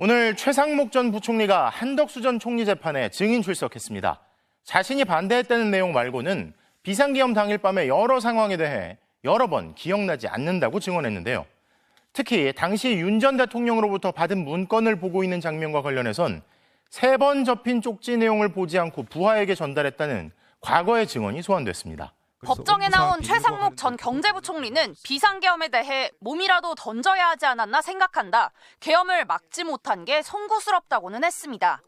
오늘 최상목 전 부총리가 한덕수 전 총리 재판에 증인 출석했습니다. 자신이 반대했다는 내용 말고는 비상계엄 당일 밤의 여러 상황에 대해 여러 번 기억나지 않는다고 증언했는데요. 특히 당시 윤 전 대통령으로부터 받은 문건을 보고 있는 장면과 관련해선 3번 접힌 쪽지 내용을 보지 않고 부하에게 전달했다는 과거의 증언이 소환됐습니다. 법정에 나온 최상목 전 경제부총리는 비상계엄에 대해 몸이라도 던져야 하지 않았나 생각한다. 계엄을 막지 못한 게 송구스럽다고는 했습니다.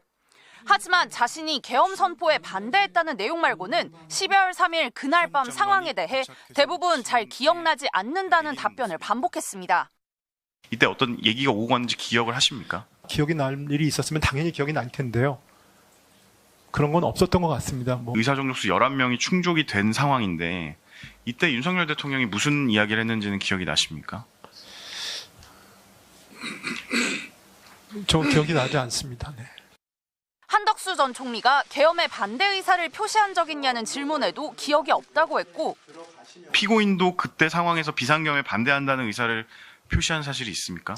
하지만 자신이 계엄 선포에 반대했다는 내용 말고는 12월 3일 그날 밤 상황에 대해 대부분 잘 기억나지 않는다는 답변을 반복했습니다. 이때 어떤 얘기가 오고 갔는지 기억을 하십니까? 기억이 날 일이 있었으면 당연히 기억이 날 텐데요. 그런 건 없었던 것 같습니다. 의사정족수 11명이 충족이 된 상황인데 이때 윤석열 대통령이 무슨 이야기를 했는지는 기억이 나십니까? 저 기억이 나지 않습니다. 네. 한덕수 전 총리가 계엄에 반대 의사를 표시한 적 있냐는 질문에도 기억이 없다고 했고, 피고인도 그때 상황에서 비상계엄에 반대한다는 의사를 표시한 사실이 있습니까?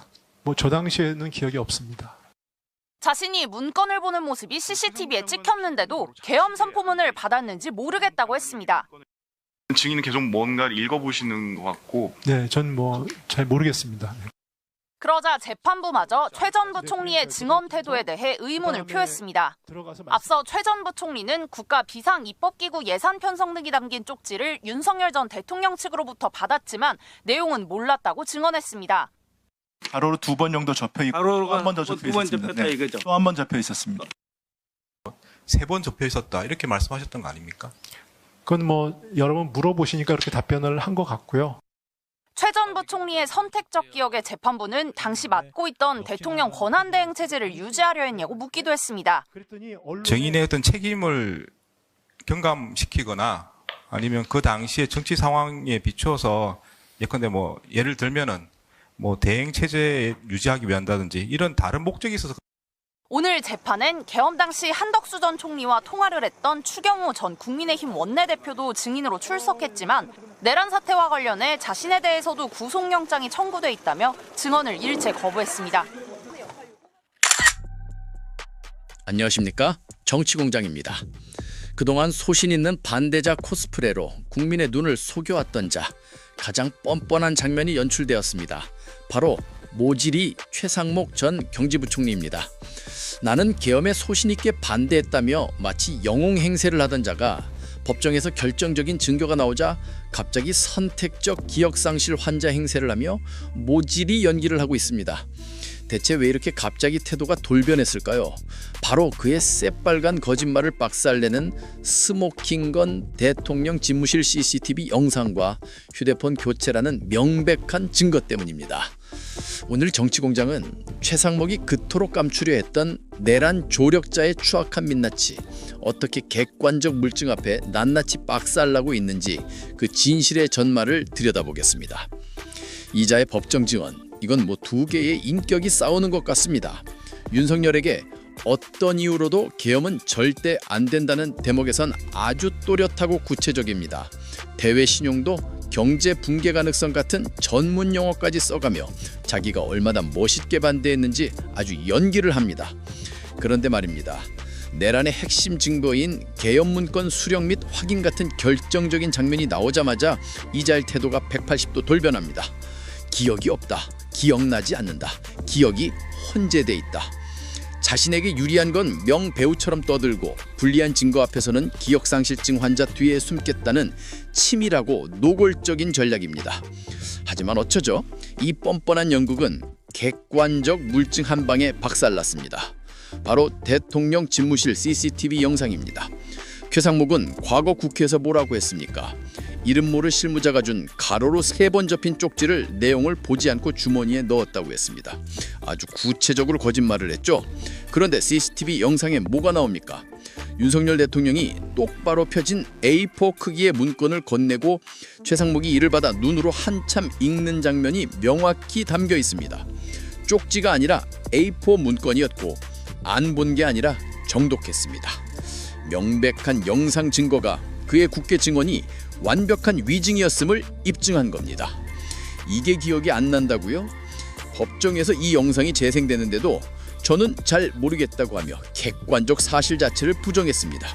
저 당시에는 기억이 없습니다. 자신이 문건을 보는 모습이 CCTV에 찍혔는데도 계엄 선포문을 받았는지 모르겠다고 했습니다. 증인은 계속 뭔가를 읽어보시는 것 같고. 네, 전 잘 모르겠습니다. 네. 그러자 재판부마저 최 전 부총리의 증언 태도에 대해 의문을 표했습니다. 앞서 최 전 부총리는 국가 비상입법기구 예산 편성 등이 담긴 쪽지를 윤석열 전 대통령 측으로부터 받았지만 내용은 몰랐다고 증언했습니다. 가로로 2번 정도 접혀 있고 한 번 더 접혀 있었습니다. 네. 또 한 번 접혀 있었습니다. 3번 접혀 있었다 이렇게 말씀하셨던 거 아닙니까? 그건 여러 번 물어보시니까 그렇게 답변을 한 것 같고요. 최 전 부총리의 선택적 기억에 재판부는 당시 맡고 있던 대통령 권한대행 체제를 유지하려 했냐고 묻기도 했습니다. 증인의 어떤 책임을 경감시키거나 아니면 그 당시의 정치 상황에 비추어서 예컨대 예를 들면은 대행 체제 유지하기 위한다든지 이런 다른 목적이 있어서. 오늘 재판엔 계엄 당시 한덕수 전 총리와 통화를 했던 추경호 전 국민의힘 원내대표도 증인으로 출석했지만 내란 사태와 관련해 자신에 대해서도 구속영장이 청구돼 있다며 증언을 일체 거부했습니다. 안녕하십니까? 정치공장입니다. 그동안 소신 있는 반대자 코스프레로 국민의 눈을 속여왔던 자, 가장 뻔뻔한 장면이 연출되었습니다. 바로 모질이 최상목 전 경제부총리입니다. 나는 계엄에 소신 있게 반대했다며 마치 영웅 행세를 하던 자가 법정에서 결정적인 증거가 나오자 갑자기 선택적 기억상실 환자 행세를 하며 모질이 연기를 하고 있습니다. 대체 왜 이렇게 갑자기 태도가 돌변했을까요? 바로 그의 새빨간 거짓말을 박살내는 스모킹건 대통령 집무실 CCTV 영상과 휴대폰 교체라는 명백한 증거 때문입니다. 오늘 정치공장은 최상목이 그토록 감추려 했던 내란 조력자의 추악한 민낯이 어떻게 객관적 물증 앞에 낱낱이 박살나고 있는지 그 진실의 전말을 들여다보겠습니다. 이자의 법정 증언, 이건 2개의 인격이 싸우는 것 같습니다. 윤석열에게 어떤 이유로도 계엄은 절대 안 된다는 대목에선 아주 또렷하고 구체적입니다. 대외 신용도 경제 붕괴 가능성 같은 전문 용어까지 써가며 자기가 얼마나 멋있게 반대했는지 아주 연기를 합니다. 그런데 말입니다. 내란의 핵심 증거인 계엄 문건 수령 및 확인 같은 결정적인 장면이 나오자마자 이자의 태도가 180도 돌변합니다. 기억이 없다. 기억나지 않는다. 기억이 혼재돼 있다. 자신에게 유리한 건 명배우처럼 떠들고 불리한 증거 앞에서는 기억상실증 환자 뒤에 숨겠다는 치밀하고 노골적인 전략입니다. 하지만 어쩌죠? 이 뻔뻔한 연극은 객관적 물증 한 방에 박살났습니다. 바로 대통령 집무실 CCTV 영상입니다. 최상목은 과거 국회에서 뭐라고 했습니까? 이름 모를 실무자가 준 가로로 3번 접힌 쪽지를 내용을 보지 않고 주머니에 넣었다고 했습니다. 아주 구체적으로 거짓말을 했죠. 그런데 CCTV 영상에 뭐가 나옵니까? 윤석열 대통령이 똑바로 펴진 A4 크기의 문건을 건네고 최상목이 이를 받아 눈으로 한참 읽는 장면이 명확히 담겨 있습니다. 쪽지가 아니라 A4 문건이었고 안 본 게 아니라 정독했습니다. 명백한 영상 증거가 그의 국회 증언이 완벽한 위증이었음을 입증한 겁니다. 이게 기억이 안 난다고요? 법정에서 이 영상이 재생되는데도 저는 잘 모르겠다고 하며 객관적 사실 자체를 부정했습니다.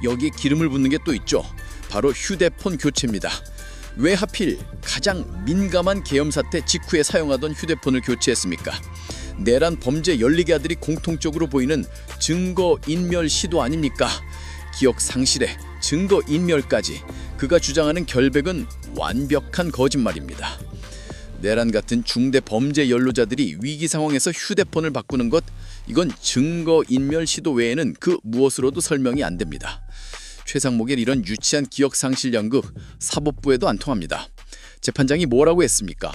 여기에 기름을 붓는 게 또 있죠. 바로 휴대폰 교체입니다. 왜 하필 가장 민감한 계엄 사태 직후에 사용하던 휴대폰을 교체했습니까? 내란 범죄 연리가들이 공통적으로 보이는 증거 인멸 시도 아닙니까? 기억 상실에 증거 인멸까지 그가 주장하는 결백은 완벽한 거짓말입니다. 내란 같은 중대 범죄 연루자들이 위기 상황에서 휴대폰을 바꾸는 것, 이건 증거 인멸 시도 외에는 그 무엇으로도 설명이 안 됩니다. 최상목의 이런 유치한 기억 상실 연극 사법부에도 안 통합니다. 재판장이 뭐라고 했습니까?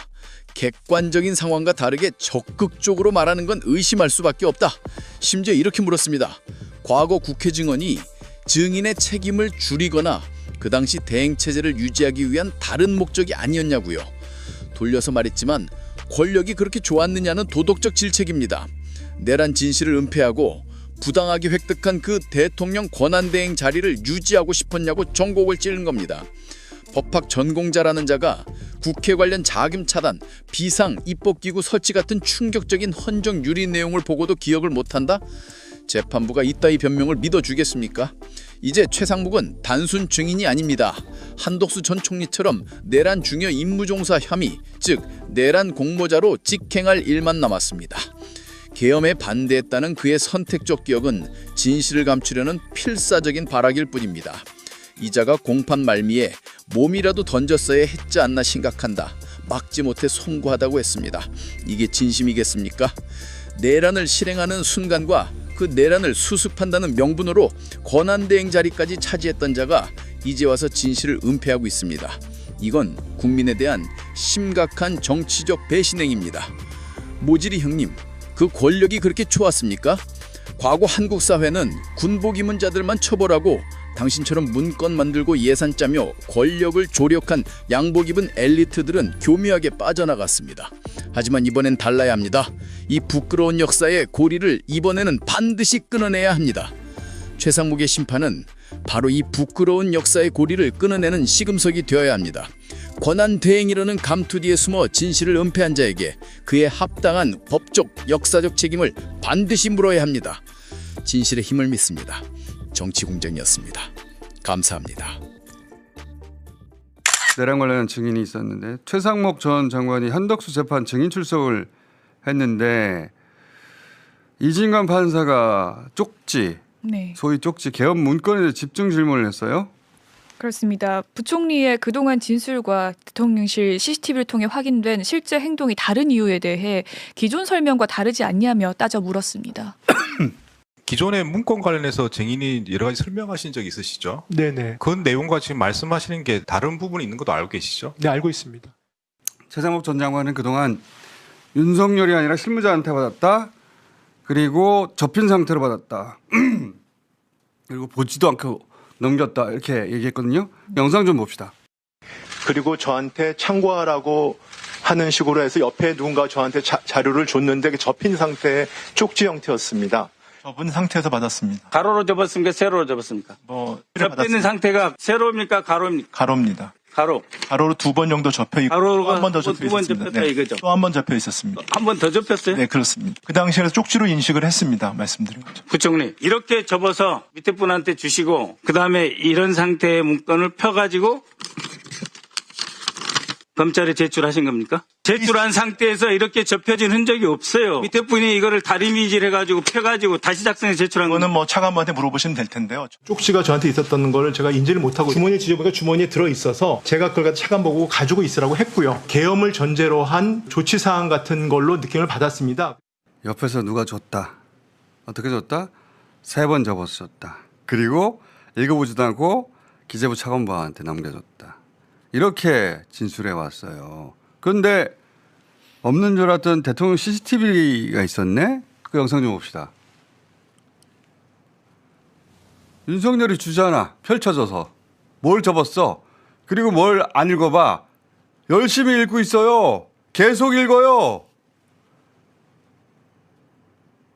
객관적인 상황과 다르게 적극적으로 말하는 건 의심할 수밖에 없다. 심지어 이렇게 물었습니다. 과거 국회 증언이 증인의 책임을 줄이거나 그 당시 대행체제를 유지하기 위한 다른 목적이 아니었냐고요. 돌려서 말했지만 권력이 그렇게 좋았느냐는 도덕적 질책입니다. 내란 진실을 은폐하고 부당하게 획득한 그 대통령 권한대행 자리를 유지하고 싶었냐고 전곡을 찌른 겁니다. 법학 전공자라는 자가 국회 관련 자금 차단, 비상 입법기구 설치 같은 충격적인 헌정 유리 내용을 보고도 기억을 못한다? 재판부가 이따위 변명을 믿어주겠습니까? 이제 최상목은 단순 증인이 아닙니다. 한덕수 전 총리처럼 내란 중요 임무종사 혐의, 즉 내란 공모자로 직행할 일만 남았습니다. 계엄에 반대했다는 그의 선택적 기억은 진실을 감추려는 필사적인 발악일 뿐입니다. 이자가 공판 말미에 몸이라도 던졌어야 했지 않나 심각한다. 막지 못해 송구하다고 했습니다. 이게 진심이겠습니까? 내란을 실행하는 순간과 그 내란을 수습한다는 명분으로 권한대행 자리까지 차지했던 자가 이제 와서 진실을 은폐하고 있습니다. 이건 국민에 대한 심각한 정치적 배신행입니다. 모지리 형님, 그 권력이 그렇게 좋았습니까? 과거 한국 사회는 군복 입은 자들만 처벌하고 당신처럼 문건 만들고 예산 짜며 권력을 조력한 양복 입은 엘리트들은 교묘하게 빠져나갔습니다. 하지만 이번엔 달라야 합니다. 이 부끄러운 역사의 고리를 이번에는 반드시 끊어내야 합니다. 최상목의 심판은 바로 이 부끄러운 역사의 고리를 끊어내는 시금석이 되어야 합니다. 권한대행이라는 감투 뒤에 숨어 진실을 은폐한 자에게 그의 합당한 법적, 역사적 책임을 반드시 물어야 합니다. 진실의 힘을 믿습니다. 정치공정이었습니다. 감사합니다. 내란 관련한 증인이 있었는데 최상목 전 장관이 한덕수 재판 증인 출석을 했는데 이진관 판사가 쪽지, 네. 소위 쪽지 계엄 문건에 대해 집중 질문을 했어요. 그렇습니다. 부총리의 그동안 진술과 대통령실 CCTV를 통해 확인된 실제 행동이 다른 이유에 대해 기존 설명과 다르지 않냐며 따져 물었습니다. 기존의 문건 관련해서 증인이 여러 가지 설명하신 적 있으시죠? 네네. 그 내용과 지금 말씀하시는 게 다른 부분이 있는 것도 알고 계시죠? 네, 알고 있습니다. 최상목 전 장관은 그동안 윤석열이 아니라 실무자한테 받았다. 그리고 접힌 상태로 받았다. 그리고 보지도 않고 넘겼다. 이렇게 얘기했거든요. 영상 좀 봅시다. 그리고 저한테 참고하라고 하는 식으로 해서 옆에 누군가 저한테 자료를 줬는데 접힌 상태의 쪽지 형태였습니다. 접은 상태에서 받았습니다. 가로로 접었습니까? 세로로 접었습니까? 접혀 있는 상태가 세로입니까? 가로입니까? 가로입니다. 가로. 가로로 2번 정도 접혀 있고 가로가 한 번 더 접혀 두 번 있었습니다. 접혔다 이거죠? 또 한 번 접혀 있었습니다. 한 번 더 접혔어요? 네, 그렇습니다. 그 당시에는 쪽지로 인식을 했습니다. 말씀드린 거죠. 부총리, 이렇게 접어서 밑에 분한테 주시고 그다음에 이런 상태의 문건을 펴가지고 검찰에 제출하신 겁니까? 제출한 상태에서 이렇게 접혀진 흔적이 없어요. 밑에 분이 이거를 다리미질 해가지고 펴가지고 다시 작성해 제출한 그거는 거는 뭐 차관한테 물어보시면 될 텐데요. 쪽지가 저한테 있었던 걸 제가 인지를 못하고 주머니에 뒤져보니까 주머니에 들어있어서 제가 그걸 갖다 차관 보고 가지고 있으라고 했고요. 계엄을 전제로 한 조치사항 같은 걸로 느낌을 받았습니다. 옆에서 누가 줬다. 어떻게 줬다? 3번 접었었다. 그리고 읽어보지도 않고 기재부 차관보한테 넘겨줬다. 이렇게 진술해 왔어요. 그런데 없는 줄 알았던 대통령 CCTV가 있었네? 그 영상 좀 봅시다. 윤석열이 주잖아. 펼쳐져서. 뭘 접었어? 그리고 뭘 안 읽어봐. 열심히 읽고 있어요. 계속 읽어요.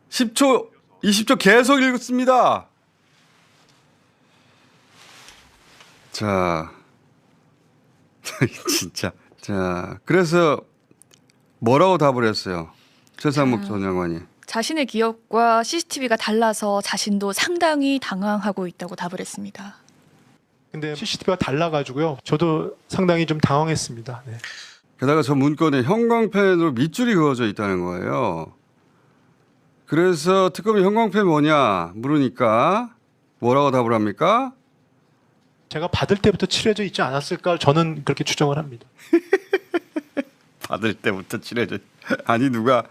10초, 20초 계속 읽습니다. 자, 진짜. 자, 그래서 뭐라고 답을 했어요? 최상목 전 장관이. 자신의 기억과 CCTV가 달라서 자신도 상당히 당황하고 있다고 답을 했습니다. 근데 CCTV가 달라가지고요. 저도 상당히 좀 당황했습니다. 네. 게다가 저 문건에 형광펜으로 밑줄이 그어져 있다는 거예요. 그래서 특검이 형광펜 뭐냐 물으니까 뭐라고 답을 합니까? 제가 받을 때부터 칠해져 있지 않았을까 저는 그렇게 추정을 합니다. 받을 때부터 칠해져. 아니 누가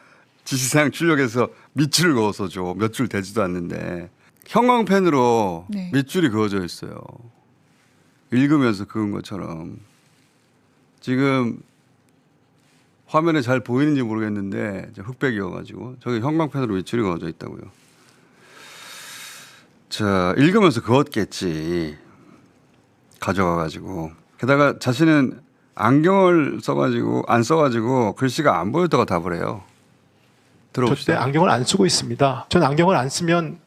지시사항 출력해서 밑줄을 그어서 줘. 몇 줄 되지도 않는데. 형광펜으로 네. 밑줄이 그어져 있어요. 읽으면서 그은 것처럼. 지금 화면에 잘 보이는지 모르겠는데 흑백이어가지고 저기 형광펜으로 밑줄이 그어져 있다고요. 자, 읽으면서 그었겠지. 가져가가지고. 게다가 자신은 안경을 써가지고 안 써가지고 글씨가 안 보였다고 답을 해요. 들어봅시다. 절대 안경을 안 쓰고 있습니다. 전 안경을 안 쓰면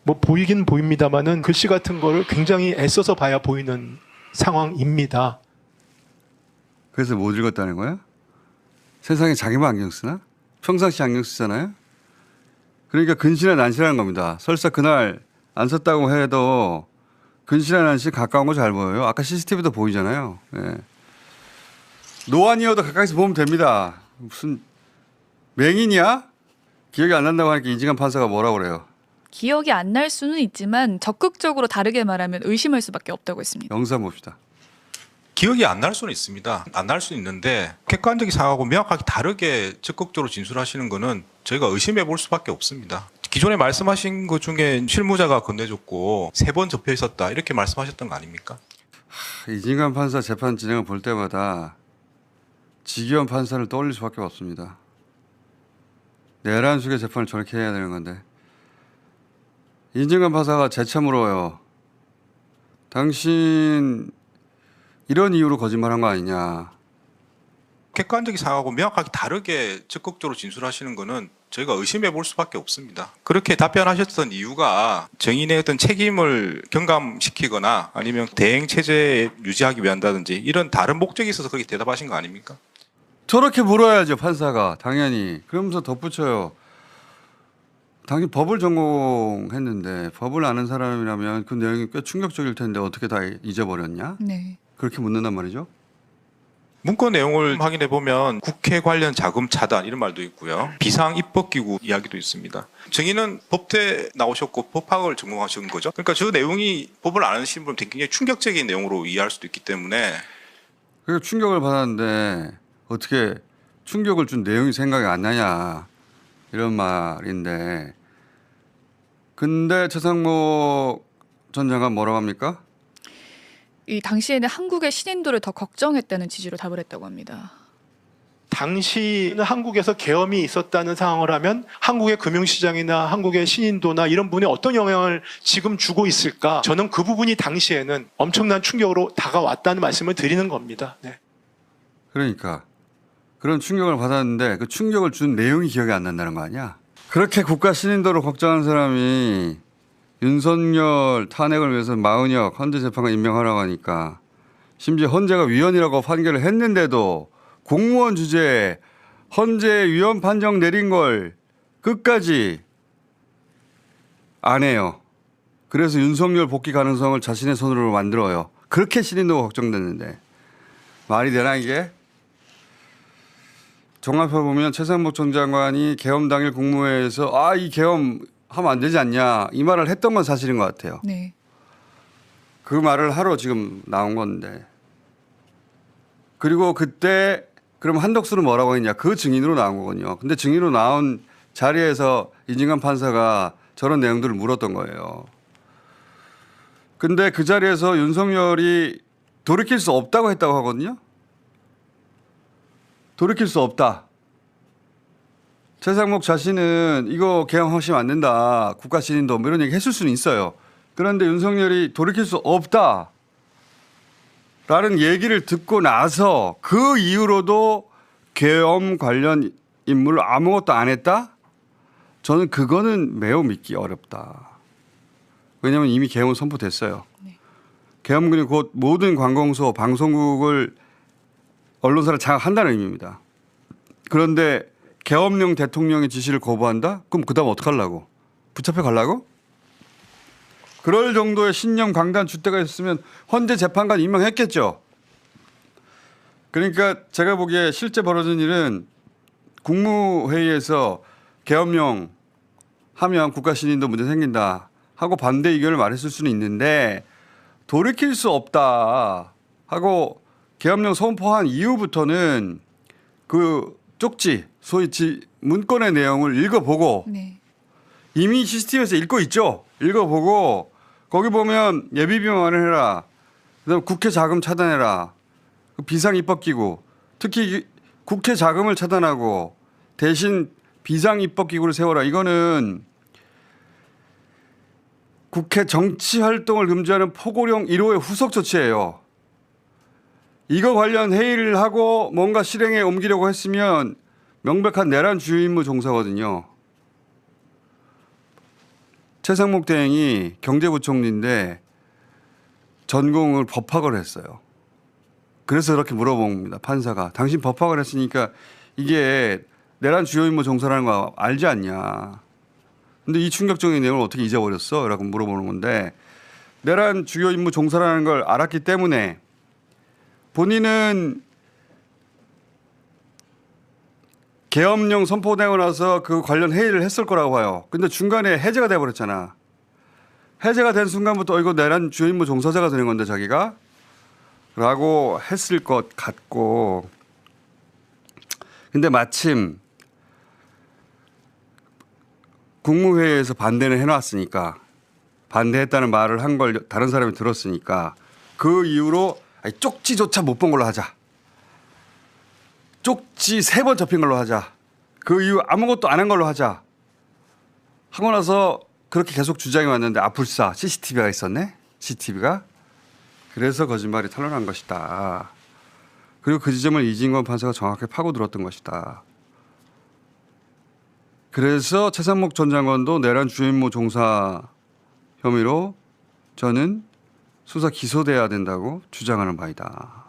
뭐 보이긴 보입니다만은 글씨 같은 거를 굉장히 애써서 봐야 보이는 상황입니다. 그래서 못 읽었다는 거야? 세상에 자기만 안경 쓰나? 평상시 안경 쓰잖아요? 그러니까 근시나 난시라는 겁니다. 설사 그날 안 썼다고 해도 근시나 난시 가까운 거 잘 보여요. 아까 CCTV도 보이잖아요. 네. 노안이어도 가까이서 보면 됩니다. 무슨 맹인이야? 기억이 안 난다고 하니까 이진관 판사가 뭐라고 그래요? 기억이 안 날 수는 있지만 적극적으로 다르게 말하면 의심할 수밖에 없다고 했습니다. 영상 봅시다. 기억이 안 날 수는 있습니다. 안 날 수 있는데 객관적인 상황하고 명확하게 다르게 적극적으로 진술하시는 거는 저희가 의심해 볼 수밖에 없습니다. 기존에 말씀하신 것 중에 실무자가 건네줬고 3번 접혀 있었다 이렇게 말씀하셨던 거 아닙니까? 이진관 판사 재판 진행을 볼 때마다 지기현 판사를 떠올릴 수밖에 없습니다. 내란숙의 재판을 저렇게 해야 되는 건데 이진관 판사가 재차 물어요. 당신 이런 이유로 거짓말한 거 아니냐. 객관적인 상황하고 명확하게 다르게 적극적으로 진술하시는 거는 저희가 의심해 볼 수밖에 없습니다. 그렇게 답변하셨던 이유가 정인의 어떤 책임을 경감시키거나 아니면 대행 체제 유지하기 위한다든지 이런 다른 목적이 있어서 그렇게 대답하신 거 아닙니까? 저렇게 물어야죠 판사가 당연히. 그러면서 덧붙여요. 당신 법을 전공했는데 법을 아는 사람이라면 그 내용이 꽤 충격적일 텐데 어떻게 다 잊어버렸냐? 네. 그렇게 묻는단 말이죠. 문건 내용을 확인해 보면 국회 관련 자금 차단 이런 말도 있고요. 비상입법기구 이야기도 있습니다. 정의는 법대 나오셨고 법학을 전공하신 거죠. 그러니까 저 내용이 법을 아는 신분은 굉장히 충격적인 내용으로 이해할 수도 있기 때문에 그래서 충격을 받았는데 어떻게 충격을 준 내용이 생각이 안 나냐 이런 말인데 근데 최상목 전 장관 뭐라고 합니까? 이 당시에는 한국의 신인도를 더 걱정했다는 취지로 답을 했다고 합니다. 당시는 한국에서 계엄이 있었다는 상황을 하면 한국의 금융시장이나 한국의 신인도나 이런 부분에 어떤 영향을 지금 주고 있을까? 저는 그 부분이 당시에는 엄청난 충격으로 다가왔다는 말씀을 드리는 겁니다. 네. 그러니까 그런 충격을 받았는데 그 충격을 준 내용이 기억이 안 난다는 거 아니야? 그렇게 국가 신인도를 걱정하는 사람이 윤석열 탄핵을 위해서 마은혁 헌재재판관 임명하라고 하니까 심지어 헌재가 위헌이라고 판결을 했는데도 공무원 주제에 헌재 위헌 판정 내린 걸 끝까지 안 해요. 그래서 윤석열 복귀 가능성을 자신의 손으로 만들어요. 그렇게 신인도가 걱정됐는데 말이 되나 이게? 종합해보면 최상목 전 장관이 계엄 당일 국무회의에서 이 계엄 하면 안 되지 않냐 이 말을 했던 건 사실인 것 같아요. 네. 그 말을 하러 지금 나온 건데 그리고 그때 그럼 한덕수는 뭐라고 했냐 그 증인으로 나온 거거든요. 근데 증인으로 나온 자리에서 이진관 판사가 저런 내용들을 물었던 거예요. 근데 그 자리에서 윤석열이 돌이킬 수 없다고 했다고 하거든요. 돌이킬 수 없다. 최상목 자신은 이거 개헌하시면 안 된다. 국가 신인도 뭐 이런 얘기 했을 수는 있어요. 그런데 윤석열이 돌이킬 수 없다. 라는 얘기를 듣고 나서 그 이후로도 계엄 관련 임무를 아무것도 안 했다? 저는 그거는 매우 믿기 어렵다. 왜냐하면 이미 계엄은 선포됐어요. 계엄군이 곧 모든 관공서, 방송국을 언론사를 장악한다는 의미입니다. 그런데 계엄령 대통령의 지시를 거부한다? 그럼 그 다음 어떡하려고? 붙잡혀 가려고? 그럴 정도의 신념 강단 줏대가 있었으면 헌재 재판관 임명했겠죠. 그러니까 제가 보기에 실제 벌어진 일은 국무회의에서 계엄령 하면 국가 신인도 문제 생긴다 하고 반대 의견을 말했을 수는 있는데 돌이킬 수 없다 하고 계엄령 선포한 이후부터는 그 쪽지 소위 문건의 내용을 읽어보고 네. 이미 CCTV에서 읽고 있죠. 읽어보고 거기 보면 예비비 마련해라. 그다음 국회 자금 차단해라. 비상입법기구 특히 국회 자금을 차단하고 대신 비상입법기구를 세워라. 이거는 국회 정치활동을 금지하는 포고령 1호의 후속 조치예요. 이거 관련 회의를 하고 뭔가 실행에 옮기려고 했으면 명백한 내란 주요 임무 종사거든요. 최상목 대행이 경제부총리인데 전공을 법학을 했어요. 그래서 그렇게 물어봅니다. 판사가. 당신 법학을 했으니까 이게 내란 주요 임무 종사라는 거 알지 않냐. 근데 이 충격적인 내용을 어떻게 잊어버렸어? 라고 물어보는 건데 내란 주요 임무 종사라는 걸 알았기 때문에 본인은 계엄령 선포되고 나서 그 관련 회의를 했을 거라고 봐요. 근데 중간에 해제가 돼버렸잖아. 해제가 된 순간부터 이거 내란 주요 임무 종사자가 되는 건데 자기가 라고 했을 것 같고 근데 마침 국무회의에서 반대는 해놨으니까 반대했다는 말을 한 걸 다른 사람이 들었으니까 그 이후로 쪽지조차 못 본 걸로 하자. 쪽지 3번 접힌 걸로 하자. 그 이후 아무것도 안 한 걸로 하자. 하고 나서 그렇게 계속 주장이 왔는데 불사 CCTV가 있었네. CCTV가. 그래서 거짓말이 탄로난 것이다. 그리고 그 지점을 이진권 판사가 정확하게 파고들었던 것이다. 그래서 최상목 전 장관도 내란 주요 임무 종사 혐의로 저는 수사 기소돼야 된다고 주장하는 바이다.